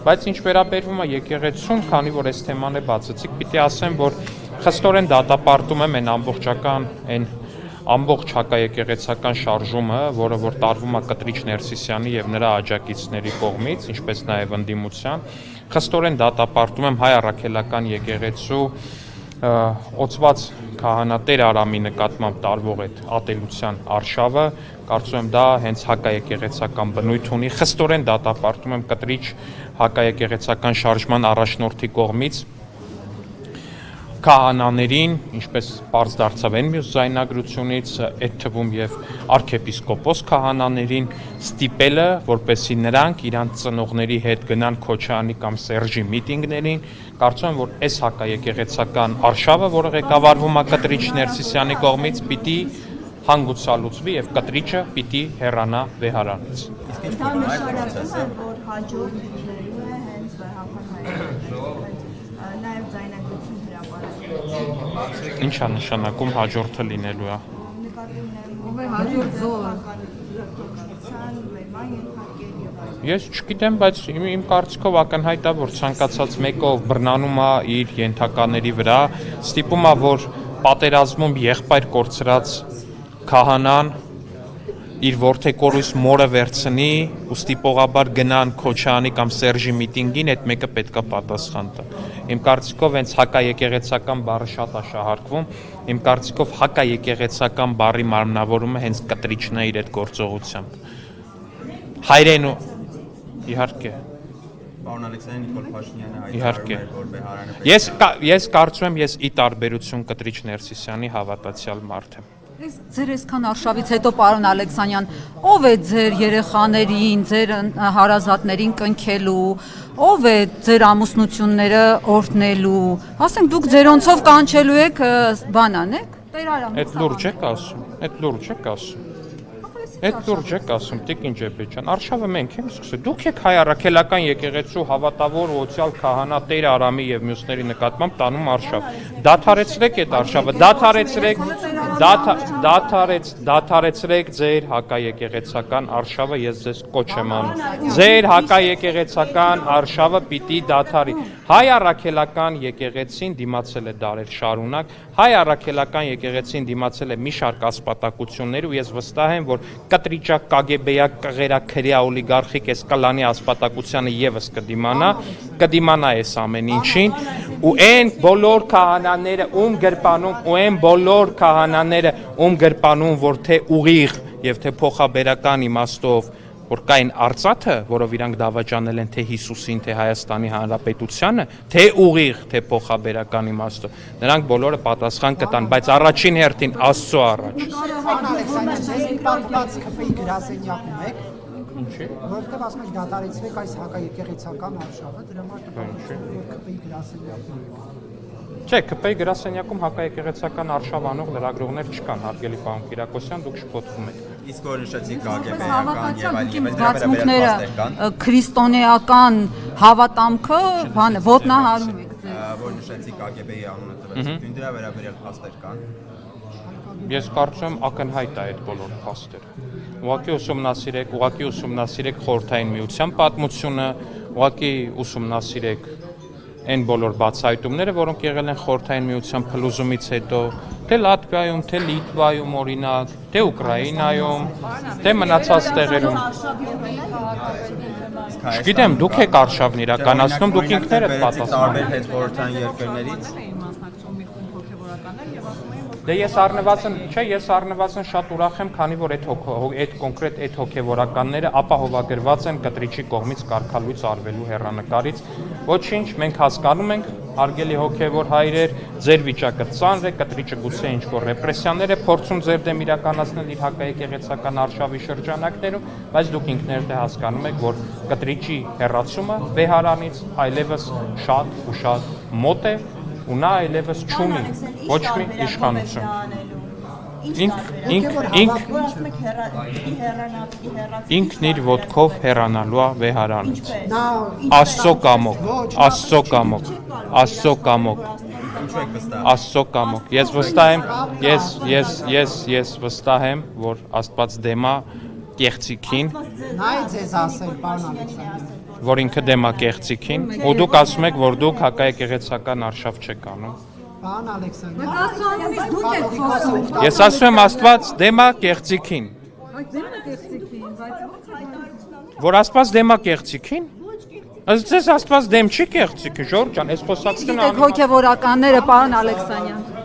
Բայց ինչ վերաբերվում է եկեղեցուն, քանի որ այս թեման է բացեցիք, պիտի ասեմ, որ խստորեն դատապարտում եմ այն ամբողջ հակաեկեղեցական շարժումը, որը որ տարվում է Կտրիչ Ներսիսյանի եւ նրա աջակիցների կողմից, ինչպես նաեւ ընդդիմության, խստորեն դատապարտում եմ հայ առաքելական եկեղեցու օծված քահանա Տեր Արամի նկատմամբ տարվող այդ ատելության արշավը, կարծում եմ դա հենց հակաեկեղեցական բնույթ ունի, խստորեն դատապարտում եմ Կտրիչ հակաեկեղեցական շարժման առաջնորդի կողմից քահանաներին, ինչպես պարզ դարձավ այն մյուս ձայնագրությունից, այդ թվում եւ arczepiskopos քահանաներին ստիպելը, որպեսզի նրանք իրանց ծնողների հետ գնան Քոչարյանի կամ Սերժի միտինգներին, կարծում եմ, որ այս հակաեկեղեցական արշավը, որը ղեկավարվում է Կտրիչ Ներսիսյանի կողմից, պիտի հանգուցալուծվի եւ Կտրիչը պիտի հեռանա վեհարանից։ Դա նշանակում է, որ հաջորդ լինելու է հենց Հայաստանի նաև ձայնագրություն հրապարակել։ Ինչ է նշանակում հաջորդը լինելու է։ Նկատում եմ հաջորդ զոհը Ես չգիտեմ, բայց իմ կարծիքով ակնհայտ է, որ ցանկացած մեկը ով բռնանում է իր ենթակաների վրա, ստիպում է, որ պատերազմում եղբայր կորցրած քահանան իր որդեկորույս մորը վերցնի ու ստիպողաբար գնան Քոչարյանի կամ Սերժի միտինգին, այդ մեկը պետքա պատասխան տա։ Իմ կարծիքով հենց հակաեկեղեցական բառը շատ է շահարկվում, իմ կարծիքով հակաեկեղեցական բառի մարմնավորումը հենց Կտրիչն է իր այդ գործողությամբ։ Հայրենու իհարկե։ Պարոն Ալեքսանդր Նիկոլ Փաշինյանը Իհարկե։ հայտարարում է, որ Բեհարանը Ես կարծում եմ, ես ի տարբերություն Կտրիչ Ներսիսյանի հավատացյալ մարդ եմ։ Ձեր այսքան արշավից հետո, պարոն Ալեքսանյան, ով է ձեր երեխաներին, ձեր հարազատներին կնքելու, ով է ձեր ամուսնությունները օրհնելու, ասենք դուք ձերոնցով կանչելու եք բան անեք, Տեր Արամը։ Այդ լուրջ եք ասում, Այդ լուրջ եք ասում, Տիկին Ջեբեջյան, արշավը մենք ենք սկսել, դուք եք հայ առաքելական եկեղեցու հավատավոր օծյալ քահանա Տեր Արամի եւ մյուսների նկատմամբ տանում արշավ։ Դադարեցրեք այդ արշավը, դադարեցրեք ձեր հակաեկեղեցական արշավը, ես ձեզ կոչ եմ անում։ Ձեր հակաեկեղեցական արշավը պիտի դադարի։ Հայ առաքելական եկեղեցին դիմացել է դարեր շարունակ, հայ առաքելական եկեղեցին դիմացել է մի շարք ասպատակություններ ու ես վստահ եմ, որ Կտրիչա կագեբեյա կղերա քրեա օլիգարխիկ էսկալանի ասպատակությանը եւս կդիմանա այս ամեն ինչին ու այն բոլոր քահանաները ում գրպանում որ թե ուղիղ եւ թե փոխաբերական իմաստով որ կային արծաթը, որով իրանք դավաճանել են թե Հիսուսին, թե Հայաստանի Հանրապետությանը, թե ուղիղ, թե փոխաբերական իմաստով, նրանք բոլորը պատասխան կտան, բայց առաջին հերթին Աստծո առաջ։ Ինչի՞։ Որովհետև ասում եք դադարեցրեք այս հակաեկեղեցական արշավը, դրա համար ԿՊ-ի գրասենյակում եք։ Չէ, ԿՊ-ի գրասենյակում հակաեկեղեցական արշավ անող լրագրողներ չկան, հարգելի պարոն Կիրակոսյան, դուք շփոթվում եք։ իսկ որ նշեցիք կագեբեական եւ այլն, զգացմունքները քրիստոնեական հավատամքը, բանը ոտնահարում եք ձեր։ որ նշեցիք կագեբեի անունը տվեցիք, դրա վերաբերյալ փաստեր կան։ Ես կարծում եմ ակնհայտ է այդ բոլոր փաստերը։ Ուղղակի ուսումնասիրեք Խորհրդային Միության պատմությունը, ուղղակի ուսումնասիրեք այն բոլոր բացահայտումները, որոնք եղել են Խորհրդային Միության փլուզումից հետո, թե Լատվիայում, թե Լիտվայում օրինակ, թե Ուկրաինայում, թե մնացած տեղերում։ Չգիտեմ, դուք եք արշավն իրականացնում, դուք ինքներդ պատասխան եք։ Հետ խորհրդային երկրներից Դե ես առնվազն շատ ուրախ եմ, քանի որ այդ կոնկրետ այդ հոգևորականները ապահովագրված են Կտրիչի կողմից կարգալույծ արվելու հեռանկարից։ Ոչինչ, մենք հասկանում ենք, հարգելի հոգևոր հայրեր, ձեր վիճակը ծանր է, Կտրիչը գուցե ինչ-որ ռեպրեսիաներ է փորձում ձեր դեմ իրականացնել իր հակաեկեղեցական արշավի շրջանակներում, բայց դուք ինքներդ հասկանում եք, որ Կտրիչի հեռացումը վեհարանից այլևս շատ ու շատ մոտ է ու նա այլևս չունի ոչ մի իշխանություն։ Ինքն իր ոտքով հեռանալու է վեհարանից։ Աստծո կամոք։ Ես վստահ եմ, որ Աստված դեմա կեղծիքին։ Նայ ձեզ ասել, պարոն Ալեքսանդր։ որ ինքը դեմ է կեղծիքին, ու դուք ասում եք, որ դուք հակաեկեղեցական արշավ չեք անում։ Պարոն Ալեքսանդրյան, Աստծո դուք եք խոսում։ Ես ասում եմ Աստված դեմ է կեղծիքին։ Այդ դեմ է կեղծիքին, բայց Որ Աստված դեմ է կեղծիքին։ Ըստ ձեզ Աստված դեմ չի կեղծիքին, Ժորժ ջան, այս խոսակցությունը գիտեք հոգևորականները, պարոն Ալեքսանյան։